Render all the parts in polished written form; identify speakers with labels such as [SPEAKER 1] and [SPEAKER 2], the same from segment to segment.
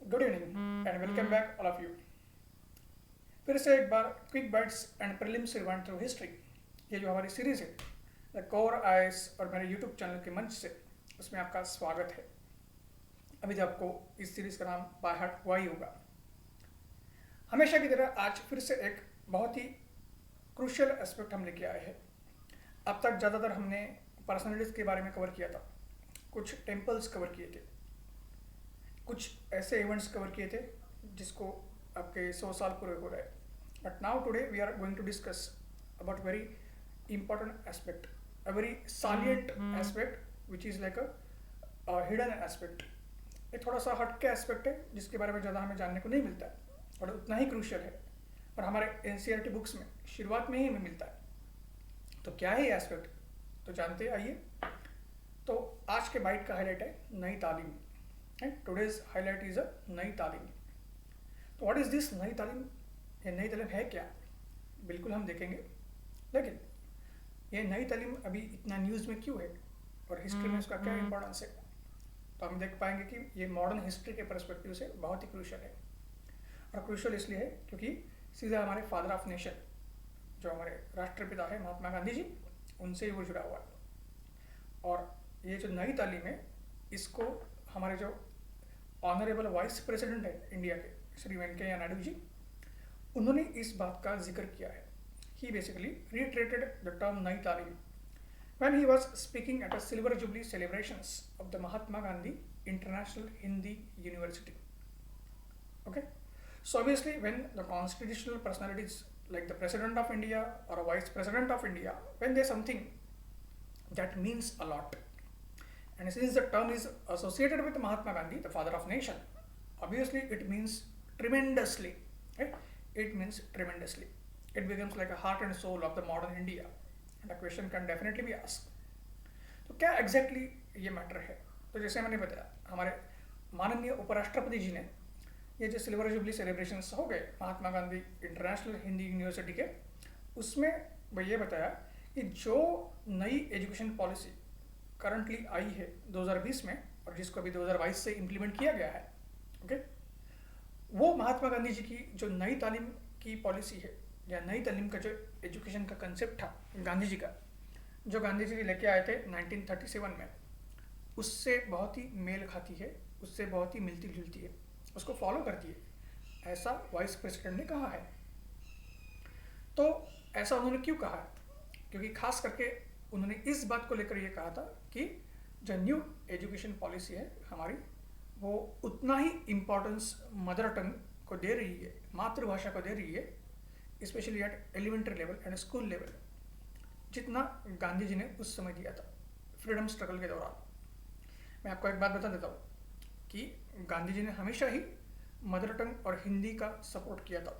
[SPEAKER 1] Good evening and welcome back all of you. फिर से एक बार quick bytes and prelims rewind through history, ये जो हमारी सीरीज है द कोर आईएएस और मेरे यूट्यूब चैनल के मंच से, उसमें आपका स्वागत है। अभी जब आपको इस सीरीज का नाम बाय हार्ट हुआ ही होगा। हमेशा की तरह आज फिर से एक बहुत ही क्रूशियल एस्पेक्ट हम लेके आए हैं। अब तक ज़्यादातर हमने पर्सनैलिटीज़ के बारे में कवर किया था, कुछ टेम्पल्स कवर किए थे, कुछ ऐसे इवेंट्स कवर किए थे जिसको आपके 100 साल पूरे हो रहे। But now today we are going to discuss about very important aspect, a very salient aspect which is like a hidden aspect. ये थोड़ा सा हटके एस्पेक्ट है जिसके बारे में ज़्यादा हमें जानने को नहीं मिलता है और उतना ही क्रूशियल है, और हमारे एनसीईआरटी बुक्स में शुरुआत में ही हमें मिलता है। तो क्या है ये एस्पेक्ट, तो जानते आइए। तो आज के बाइट का हाईलाइट है नई तालीम। टुडेज हाईलाइट इज अ नई तालीम। तो व्हाट इज दिस नई तालीम? ये नई तालीम है क्या, बिल्कुल हम देखेंगे। लेकिन ये नई तालीम अभी इतना न्यूज़ में क्यों है और हिस्ट्री में उसका क्या इंपॉर्टेंस है, तो हम देख पाएंगे कि ये मॉडर्न हिस्ट्री के परस्पेक्टिव से बहुत ही क्रूशियल है। और क्रूशियल इसलिए है क्योंकि सीधा हमारे फादर ऑफ नेशन, जो हमारे राष्ट्रपिता है महात्मा गांधी जी, उनसे ही वो जुड़ा हुआ है। और ये जो नई तालीम है, इसको हमारे जो ऑनरेबल वाइस प्रेसिडेंट है इंडिया के, श्री वेंकैया नायडू जी, उन्होंने इस बात का जिक्र किया है। ही बेसिकली reiterated the term नई तालीम when he was speaking at a silver jubilee celebrations of the Mahatma Gandhi International Hindi University. Okay, so obviously when the constitutional personalities like the President of India or a Vice President of India, when they something that means a lot, and since the term is associated with Mahatma Gandhi, the father of nation, obviously it means tremendously. Right? It means tremendously. It becomes like a heart and soul of the modern India. And a question can definitely be asked. तो क्या exactly ये matter है? तो जैसे मैंने बताया, हमारे माननीय उपराष्ट्रपति जी ने ये जो सिल्वर जुबली सेलिब्रेशंस हो गए महात्मा गांधी इंटरनेशनल हिंदी यूनिवर्सिटी के, उसमें वो ये बताया कि जो नई एजुकेशन पॉलिसी करंटली आई है 2020 में और जिसको अभी 2022 से इम्प्लीमेंट किया गया है, ओके, वो महात्मा गांधी जी की जो नई तालीम की पॉलिसी है या नई तालीम का जो एजुकेशन का कंसेप्ट था गांधी जी का, जो गांधी जी लेके आए थे 1937 में, उससे बहुत ही मेल खाती है, उससे बहुत ही मिलती जुलती है, उसको फॉलो करती है, ऐसा वाइस प्रेसिडेंट ने कहा है। तो ऐसा उन्होंने क्यों कहा है? क्योंकि खास करके उन्होंने इस बात को लेकर ये कहा था कि जो न्यू एजुकेशन पॉलिसी है हमारी, वो उतना ही इम्पोर्टेंस मदर टंग को दे रही है, मातृभाषा को दे रही है, specially at elementary level and school level, जितना गांधी जी ने उस समय दिया था फ्रीडम स्ट्रगल के दौरान। मैं आपको एक बात बता देता हूँ कि गांधी जी ने हमेशा ही मदर टंग और हिंदी का सपोर्ट किया था।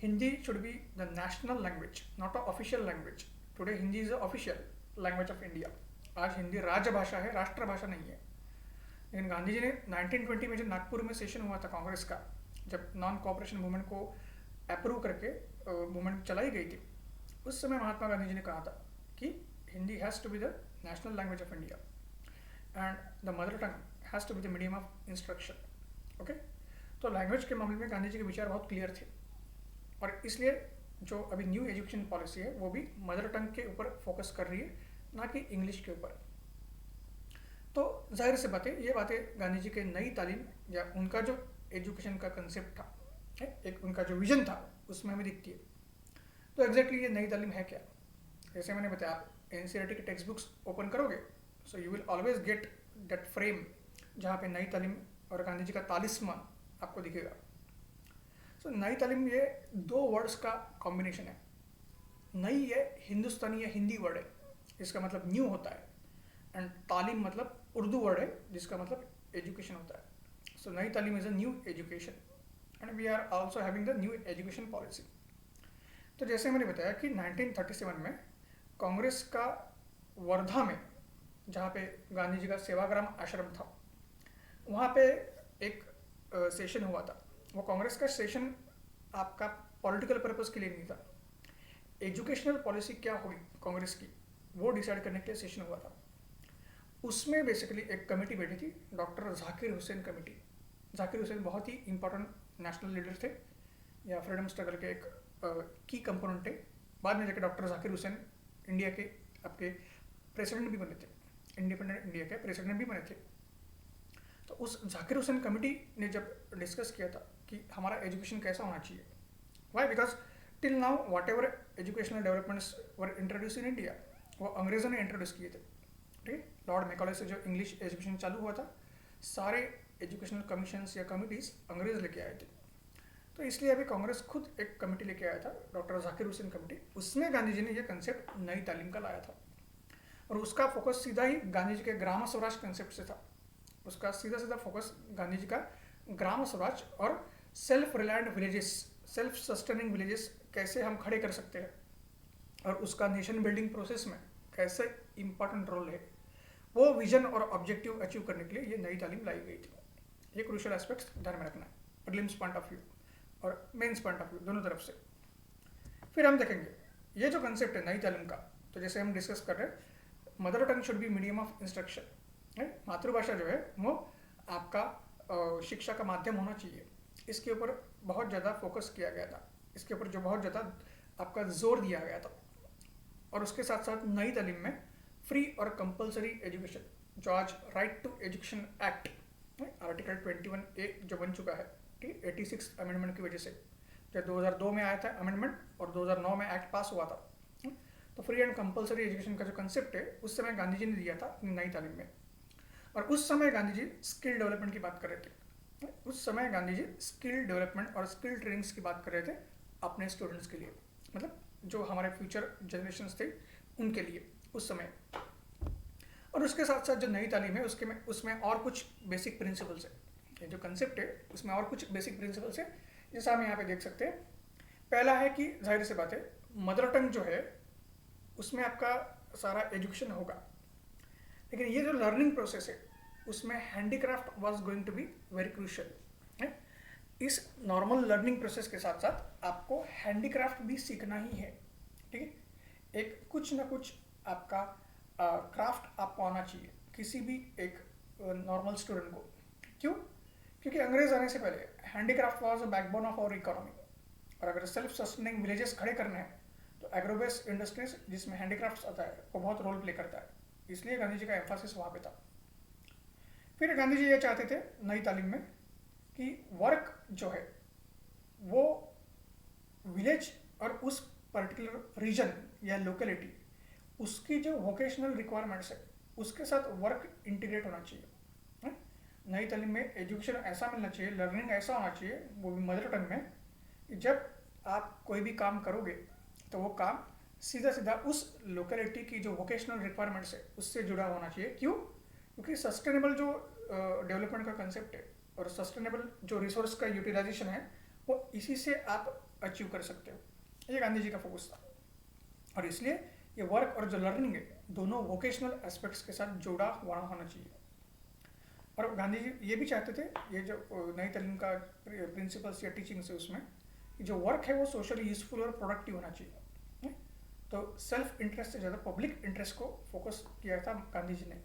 [SPEAKER 1] Hindi should be the national language, not a official language. Today Hindi is a official language of India. आज हिंदी राजभाषा है, राष्ट्रभाषा नहीं है। लेकिन गांधी जी ने 1920 में जो नागपुर में सेशन हुआ था कांग्रेस का, जब नॉन कोऑपरेशन मूवमेंट को अप्रूव करके मूवमेंट चलाई गई थी, उस समय महात्मा गांधी जी ने कहा था कि Hindi has to be the national language of India and the mother tongue has to be the medium of instruction. Okay, तो लैंग्वेज के मामले में गांधी जी के विचार बहुत क्लियर थे, और इसलिए जो अभी न्यू एजुकेशन पॉलिसी है वो भी मदर टंग के ऊपर फोकस कर रही है, ना कि इंग्लिश के ऊपर। तो जाहिर सी बातें, ये बातें गांधी जी के नई तालीम या उनका जो एजुकेशन का कंसेप्ट था, एक उनका जो विजन था, उसमें हमें दिखती है। तो एग्जैक्टली ये नई तालीम है क्या? जैसे मैंने बताया, आप एनसीईआरटी के टेक्स्ट बुक्स ओपन करोगे, so you will always get that frame जहाँ पे नई तालीम और गांधी जी का तालिस्मान आपको दिखेगा। सो नई तालीम ये दो वर्ड्स का कॉम्बिनेशन है। नई ये हिंदुस्तानी या हिंदी वर्ड है जिसका मतलब न्यू होता है, एंड तालीम मतलब उर्दू वर्ड है जिसका मतलब एजुकेशन होता है। So Nai Talim is a new education and we are also having the new education policy. तो जैसे मैंने बताया कि 1937 में कांग्रेस का वर्धा में, जहाँ पे गांधी जी का सेवाग्राम आश्रम था, वहाँ पे एक सेशन हुआ था। वो कांग्रेस का सेशन आपका पॉलिटिकल पर्पस के लिए नहीं था, एजुकेशनल पॉलिसी क्या होगी कांग्रेस की वो डिसाइड करने के लिए सेशन हुआ था। उसमें बेसिकली एक कमेटी बैठी थी, डॉक्टर जाकिर हुसैन कमेटी, जाकिर हुसैन बहुत ही इंपॉर्टेंट नेशनल लीडर थे या फ्रीडम स्ट्रगल के एक की कंपोनेंट थे। बाद में जाके डॉक्टर जाकिर हुसैन इंडिया के आपके प्रेसिडेंट भी बने थे, इंडिपेंडेंट इंडिया के प्रेसिडेंट भी बने थे। तो उस जाकिर हुसैन कमेटी ने जब डिस्कस किया था कि हमारा एजुकेशन कैसा होना चाहिए, why because till now what ever educational developments were introduce in India वो अंग्रेज़ों ने इंट्रोड्यूस किए थे। ठीक है, लॉर्ड मैकॉले से जो इंग्लिश एजुकेशन चालू हुआ था, सारे एजुकेशनल कमीशंस या कमिटीज़ अंग्रेज़ लेके आए थे। तो इसलिए अभी कांग्रेस खुद एक कमेटी लेके आया था, डॉक्टर जाकिर हुसैन कमेटी। उसमें गांधी जी ने यह कंसेप्ट नई तालीम का लाया था और उसका फोकस सीधा ही गांधी जी के ग्राम स्वराज कंसेप्ट से था। उसका सीधा सीधा फोकस गांधी जी का ग्राम स्वराज और self reliant villages, self sustaining villages कैसे हम खड़े कर सकते हैं और उसका नेशन बिल्डिंग प्रोसेस में कैसे इंपॉर्टेंट रोल है, वो विजन और ऑब्जेक्टिव अचीव करने के लिए ये नई तालीम लाई गई थी। ये क्रूशियल एस्पेक्ट्स ध्यान में रखना है, प्रीलिम्स पॉइंट ऑफ व्यू और मेंस पॉइंट ऑफ व्यू दोनों तरफ से। फिर हम देखेंगे ये जो कंसेप्ट है नई तालीम का, तो जैसे हम डिस्कस कर रहे हैं, mother tongue should be medium of instruction. मातृभाषा जो है वो आपका शिक्षा का माध्यम होना चाहिए। इसके ऊपर बहुत ज़्यादा फोकस किया गया था, इसके ऊपर जो बहुत ज़्यादा आपका जोर दिया गया था। और उसके साथ साथ नई तालीम में फ्री और कंपलसरी एजुकेशन, जो आज right to education act article 21A जो बन चुका है, ठीक, 86 अमेंडमेंट की वजह से, जब 2002 में आया था अमेंडमेंट और 2009 में एक्ट पास हुआ था। तो फ्री एंड कंपलसरी एजुकेशन का जो कंसेप्ट है उस समय गांधी जी ने दिया था अपनी नई तालीम में। और उस समय गांधी जी स्किल डेवलपमेंट की बात कर रहे थे। उस समय गांधी जी स्किल डेवलपमेंट और स्किल ट्रेनिंग्स की बात कर रहे थे अपने स्टूडेंट्स के लिए, मतलब जो हमारे फ्यूचर जनरेशन्स थे उनके लिए उस समय। और उसके साथ साथ जो नई तालीम है उसमें और कुछ बेसिक प्रिंसिपल्स है। ये जो कंसेप्ट है उसमें और कुछ बेसिक प्रिंसिपल्स है, जैसा हम यहाँ पे देख सकते हैं। पहला है कि जाहिर सी बात है मदर टंग जो है उसमें आपका सारा एजुकेशन होगा, लेकिन ये जो लर्निंग प्रोसेस है उसमें handicraft was going to be very crucial है। इस नॉर्मल लर्निंग प्रोसेस के साथ साथ आपको हैंडीक्राफ्ट भी सीखना ही है। ठीक है, एक कुछ ना कुछ आपका क्राफ्ट आपको आना चाहिए किसी भी एक नॉर्मल स्टूडेंट को। क्यों? क्योंकि अंग्रेज आने से पहले handicraft was a backbone of our economy, और अगर सेल्फ सस्टेनिंग विलेजेस खड़े करने हैं तो एग्रोबेस इंडस्ट्रीज जिसमें हैंडीक्राफ्ट्स आता है वो बहुत रोल प्ले करता है। इसलिए गांधी जी का एम्फासिस वहाँ पे था। फिर गांधी जी ये चाहते थे नई तालीम में कि वर्क जो है वो विलेज और उस पर्टिकुलर रीजन या लोकेलिटी उसकी जो वोकेशनल रिक्वायरमेंट्स है उसके साथ वर्क इंटीग्रेट होना चाहिए। नई तालीम में एजुकेशन ऐसा मिलना चाहिए, लर्निंग ऐसा होना चाहिए, वो भी मदर टंग में, कि जब आप कोई भी काम करोगे तो वो काम सीधा सीधा उस लोकेलिटी की जो वोकेशनल रिक्वायरमेंट्स है उससे जुड़ा होना चाहिए। क्यों? क्योंकि सस्टेनेबल जो डेवलपमेंट का कंसेप्ट है और सस्टेनेबल जो रिसोर्स का यूटिलाइजेशन है वो इसी से आप अचीव कर सकते हो। ये गांधी जी का फोकस था, और इसलिए ये वर्क और जो लर्निंग है दोनों वोकेशनल एस्पेक्ट्स के साथ जुड़ा हुआ होना चाहिए। और गांधी जी ये भी चाहते थे, ये जो नई तालीम का प्रिंसिपल्स या टीचिंग्स है उसमें, जो वर्क है वो सोशली यूजफुल और प्रोडक्टिव होना चाहिए। तो सेल्फ इंटरेस्ट से ज़्यादा पब्लिक इंटरेस्ट को फोकस किया था गांधी जी ने।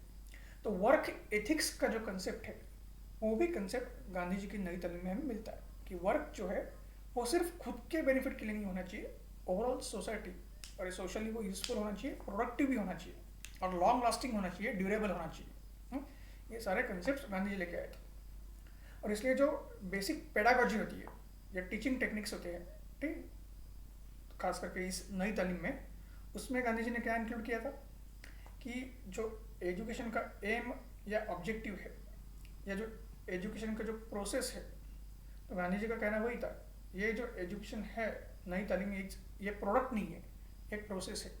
[SPEAKER 1] तो वर्क एथिक्स का जो कंसेप्ट है वो भी कंसेप्ट गांधी जी की नई तालीम में हमें मिलता है कि वर्क जो है वो सिर्फ खुद के बेनिफिट के लिए नहीं होना चाहिए, ओवरऑल सोसाइटी और सोशली वो यूजफुल होना चाहिए, प्रोडक्टिव भी होना चाहिए और लॉन्ग लास्टिंग होना चाहिए, ड्यूरेबल होना चाहिए। ये सारे कंसेप्ट गांधी जी लेके आए थे। और इसलिए जो बेसिक पेडागॉजी होती है या टीचिंग टेक्निक्स होते हैं, ठीक, खास करके इस नई तालीम में, उसमें गांधी जी ने क्या इंक्लूड किया था कि जो एजुकेशन का एम या ऑब्जेक्टिव है या जो एजुकेशन का जो प्रोसेस है, तो गांधी जी का कहना वही था, ये जो एजुकेशन है नई तालीम ये प्रोडक्ट नहीं है, एक प्रोसेस है।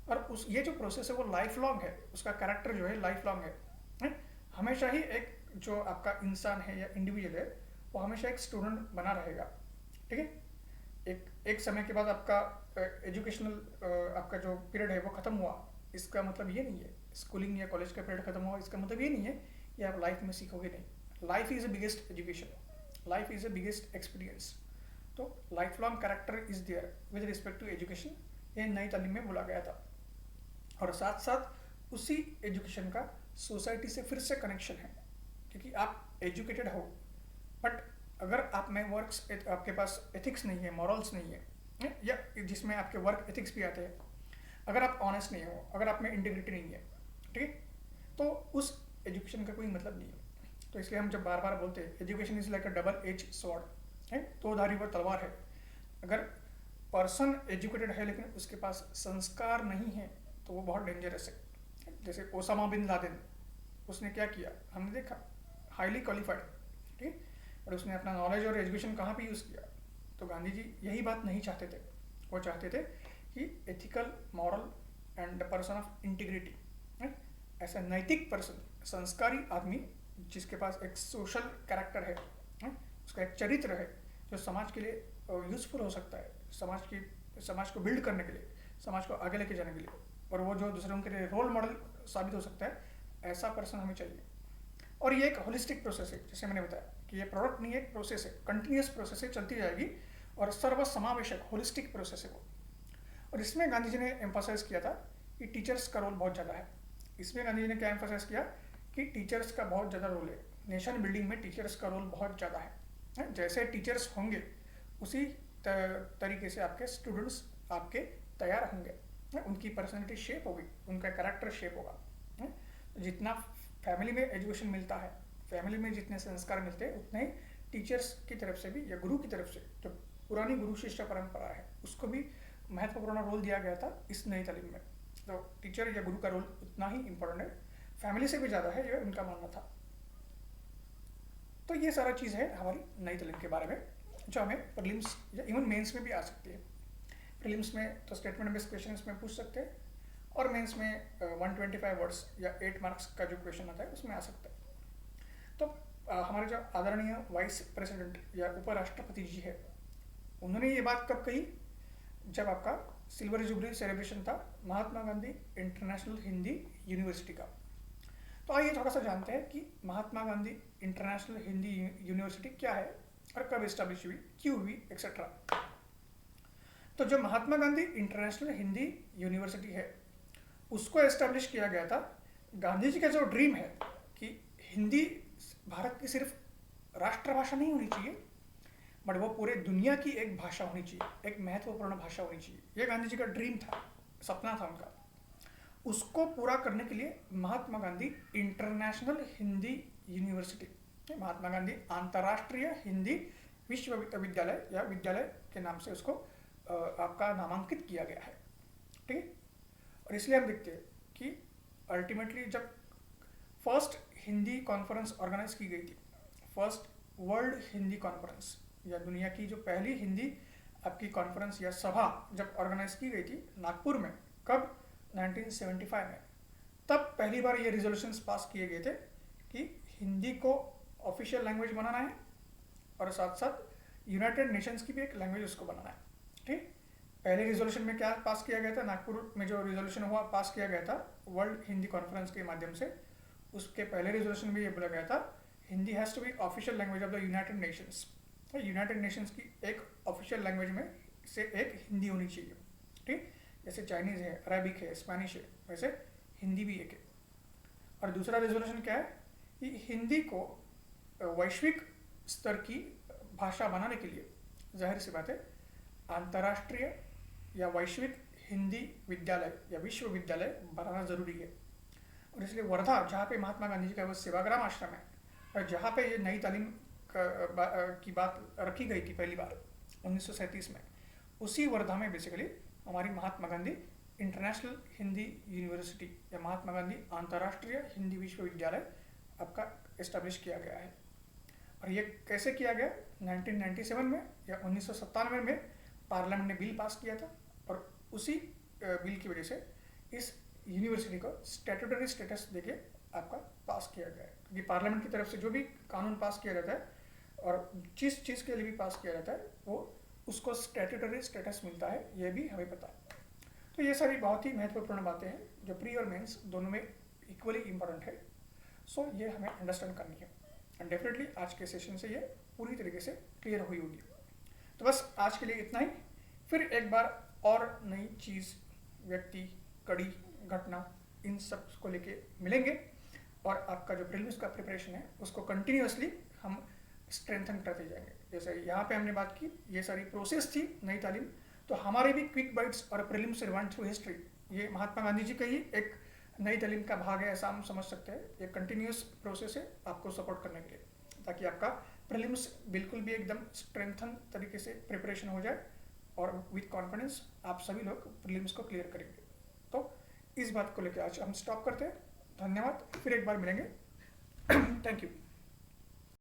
[SPEAKER 1] और उस ये जो प्रोसेस है वो लाइफ लॉन्ग है, उसका कैरेक्टर जो है लाइफ लॉन्ग है। हमेशा ही एक जो आपका इंसान है या इंडिविजुअल है वो हमेशा एक स्टूडेंट बना रहेगा। ठीक है, एक समय के बाद आपका एजुकेशनल आपका जो पीरियड है वो ख़त्म हुआ, इसका मतलब ये नहीं है स्कूलिंग या कॉलेज का पीरियड खत्म हुआ, इसका मतलब ये नहीं है कि आप लाइफ में सीखोगे नहीं। Life is the biggest education, life is the biggest experience. तो life long character is there with respect to education, ये नई तालीम में बोला गया था। और साथ साथ उसी एजुकेशन का सोसाइटी से फिर से कनेक्शन है, क्योंकि आप एजुकेटेड हो बट अगर आप में आपके पास एथिक्स नहीं है, मॉरल्स नहीं है, या जिसमें आपके वर्क एथिक्स भी आते हैं, अगर आप ऑनेस्ट नहीं हो, अगर आप में इंटीग्रिटी नहीं है, ठीक है, तो उस एजुकेशन का कोई मतलब नहीं है। तो इसलिए हम जब बार बार बोलते हैं education is like a double edge sword, है, दो धारी वो तलवार है। अगर पर्सन एजुकेटेड है लेकिन उसके पास संस्कार नहीं है तो वो बहुत डेंजरस है। जैसे ओसामा बिन लादेन, उसने क्या किया हमने देखा, हाईली क्वालिफाइड, ठीक है, और उसने अपना नॉलेज और एजुकेशन कहाँ पे यूज़ किया। तो गांधी जी यही बात नहीं चाहते थे, वो चाहते थे कि ethical, moral and person of integrity, ऐसा नैतिक पर्सन, संस्कारी आदमी जिसके पास एक सोशल कैरेक्टर है, उसका एक चरित्र है जो समाज के लिए यूज़फुल हो सकता है, समाज को बिल्ड करने के लिए, समाज को आगे लेके जाने के लिए, और वो जो दूसरों के लिए रोल मॉडल साबित हो सकता है, ऐसा पर्सन हमें चाहिए। और ये एक होलिस्टिक प्रोसेस है, जैसे मैंने बताया कि ये प्रोडक्ट नहीं है, एक प्रोसेस है, कंटिन्यूस प्रोसेस है, चलती जाएगी, और सर्वसमावेशक होलिस्टिक प्रोसेस है वो। और इसमें गांधी जी ने एम्फोसाइज किया था कि टीचर्स का रोल बहुत ज़्यादा है। इसमें गांधी जी ने क्या एम्फोसाइज किया कि टीचर्स का बहुत ज़्यादा रोल है, नेशन बिल्डिंग में टीचर्स का रोल बहुत ज़्यादा है। जैसे टीचर्स होंगे उसी तरीके से आपके स्टूडेंट्स आपके तैयार होंगे, उनकी पर्सनैलिटी शेप होगी, उनका कैरेक्टर शेप होगा। जितना फैमिली में एजुकेशन मिलता है, फैमिली में जितने संस्कार मिलते हैं, उतने ही टीचर्स की तरफ से भी या गुरु की तरफ से, जो पुरानी गुरु शिष्य परंपरा है, उसको भी महत्वपूर्ण रोल दिया गया था इस नई तालीम में। तो टीचर या गुरु का रोल उतना ही इम्पोर्टेंट है, फैमिली से भी ज़्यादा है, ये उनका मानना था। तो ये सारा चीज़ है हमारी नई तालीम के बारे में, जो हमें प्रीलिम्स या इवन मेंस में भी आ सकती है। प्रीलिम्स में तो स्टेटमेंट बेस्ड क्वेश्चन इसमें पूछ सकते हैं, और मेंस में 125 वर्ड्स या 8 मार्क्स का जो क्वेश्चन आता है उसमें आ सकता है। तो हमारे जो आदरणीय वाइस प्रेसिडेंट या उपराष्ट्रपति जी है, उन्होंने ये बात कब कही, जब आपका सिल्वर जुबली सेलिब्रेशन था महात्मा गांधी इंटरनेशनल हिंदी यूनिवर्सिटी का। तो आइए थोड़ा सा जानते हैं कि महात्मा गांधी इंटरनेशनल हिंदी यूनिवर्सिटी क्या है और कब इस्टेब्लिश हुई, क्यों हुई, एक्सेट्रा। तो जो महात्मा गांधी इंटरनेशनल हिंदी यूनिवर्सिटी है, उसको एस्टेब्लिश किया गया था। गांधी जी का जो ड्रीम है कि हिंदी भारत की सिर्फ राष्ट्रभाषा नहीं होनी चाहिए, बट वो पूरे दुनिया की एक भाषा होनी चाहिए, एक महत्वपूर्ण भाषा होनी चाहिए, ये गांधी जी का ड्रीम था, सपना था उनका। उसको पूरा करने के लिए महात्मा गांधी इंटरनेशनल हिंदी यूनिवर्सिटी, महात्मा गांधी अंतर्राष्ट्रीय हिंदी विश्वविद्यालय या विद्यालय के नाम से उसको आपका नामांकित किया गया है, ठीक है। और इसलिए हम देखते हैं कि अल्टीमेटली जब फर्स्ट हिंदी कॉन्फ्रेंस ऑर्गेनाइज की गई थी, फर्स्ट वर्ल्ड हिंदी कॉन्फ्रेंस या दुनिया की जो पहली हिंदी आपकी कॉन्फ्रेंस या सभा जब ऑर्गेनाइज की गई थी नागपुर में, कब, 1975 में, तब पहली बार ये रिजोल्यूशंस पास किए गए थे कि हिंदी को ऑफिशियल लैंग्वेज बनाना है, और साथ साथ यूनाइटेड नेशंस की भी एक लैंग्वेज उसको बनाना है, ठीक। पहले रिजोल्यूशन में क्या पास किया गया था, नागपुर में जो रिजोल्यूशन हुआ पास किया गया था वर्ल्ड हिंदी कॉन्फ्रेंस के माध्यम से, उसके पहले रिजोल्यूशन में ये बोला गया था Hindi has to be official language of the United Nations. United Nations की एक ऑफिशियल लैंग्वेज में से एक हिंदी होनी चाहिए, ठीक। जैसे चाइनीज़ है, अरबिक है, स्पेनिश है, वैसे हिंदी भी एक है। और दूसरा रिजोल्यूशन क्या है कि हिंदी को वैश्विक स्तर की भाषा बनाने के लिए जाहिर सी बात है अंतर्राष्ट्रीय या वैश्विक हिंदी विद्यालय या विश्वविद्यालय बनाना ज़रूरी है। और इसलिए वर्धा, जहाँ पे महात्मा गांधी जी का वो सेवाग्राम आश्रम है, और जहाँ पे ये नई तालीम की बात रखी गई थी पहली बार 1937 में, उसी वर्धा में बेसिकली हमारी महात्मा गांधी इंटरनेशनल हिंदी यूनिवर्सिटी या महात्मा गांधी अंतर्राष्ट्रीय हिंदी विश्वविद्यालय आपका इस्टेब्लिश किया गया है। और ये कैसे किया गया, 1997 में या 1997 में पार्लियामेंट ने बिल पास किया था, और उसी बिल की वजह से इस यूनिवर्सिटी को स्टैट्यूटरी स्टेटस देके आपका पास किया गया है। क्योंकि पार्लियामेंट की तरफ से जो भी कानून पास किया जाता है और जिस चीज़ के लिए भी पास किया जाता है वो उसको स्टैट्यूटरी स्टेटस मिलता है, ये भी हमें पता है। तो ये सारी बहुत ही महत्वपूर्ण बातें हैं जो प्री और मेंस दोनों में इक्वली इम्पोर्टेंट है। सो ये हमें अंडरस्टैंड करनी है, एंड डेफिनेटली आज के सेशन से ये पूरी तरीके से क्लियर हुई होगी। तो बस आज के लिए इतना ही, फिर एक बार और नई चीज़, व्यक्ति, कड़ी, घटना, इन सब को लेके मिलेंगे, और आपका जो प्रीलिम्स का प्रिपरेशन है उसको कंटिन्यूअसली हम स्ट्रेंथन करते जाएंगे। जैसे यहाँ पे हमने बात की, ये सारी प्रोसेस थी नई तालीम, तो हमारे भी क्विक बाइट्स और प्रीलिम्स रिवाइंड थ्रू हिस्ट्री ये महात्मा गांधी जी का ही एक नई तालीम का भाग है, ऐसा हम समझ सकते हैं। ये कंटिन्यूस प्रोसेस है आपको सपोर्ट करने के लिए, ताकि आपका प्रीलिम्स बिल्कुल भी एकदम स्ट्रेंथन तरीके से प्रिपरेशन हो जाए और विथ कॉन्फिडेंस आप सभी लोग प्रीलिम्स को क्लियर करेंगे। तो इस बात को लेकर आज हम स्टॉप करते हैं। धन्यवाद, फिर एक बार मिलेंगे। Thank you.